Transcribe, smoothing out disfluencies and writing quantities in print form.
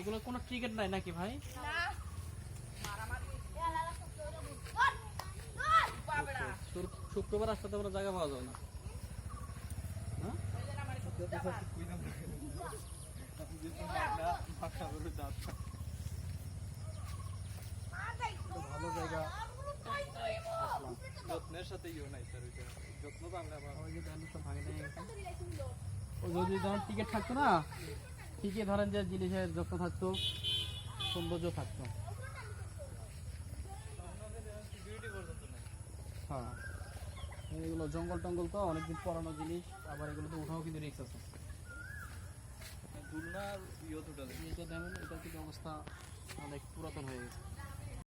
এগুলো কোনো টিকিট নাই নাকি ভাই? শুক্রবার আসতে তো জায়গা পাওয়া যাবে না। হ্যাঁ ভালো জায়গা, যত্নের সাথে নাই স্যার, যত্ন তো আমরা সব ভাঙে ভেঙে গেছে। যদি ধরেন টিকিট থাকতো না, ঠিকই ধরেন যে জিনিসের যত্ন থাকতো, সৌন্দর্য থাকতো। হ্যাঁ এগুলো জঙ্গল টঙ্গল তো অনেকদিন পুরানো জিনিস, আবার এগুলো তো উঠাও কিন্তু রিস্ক আছে। এটা কিন্তু অবস্থা অনেক পুরাতন হয়ে গেছে।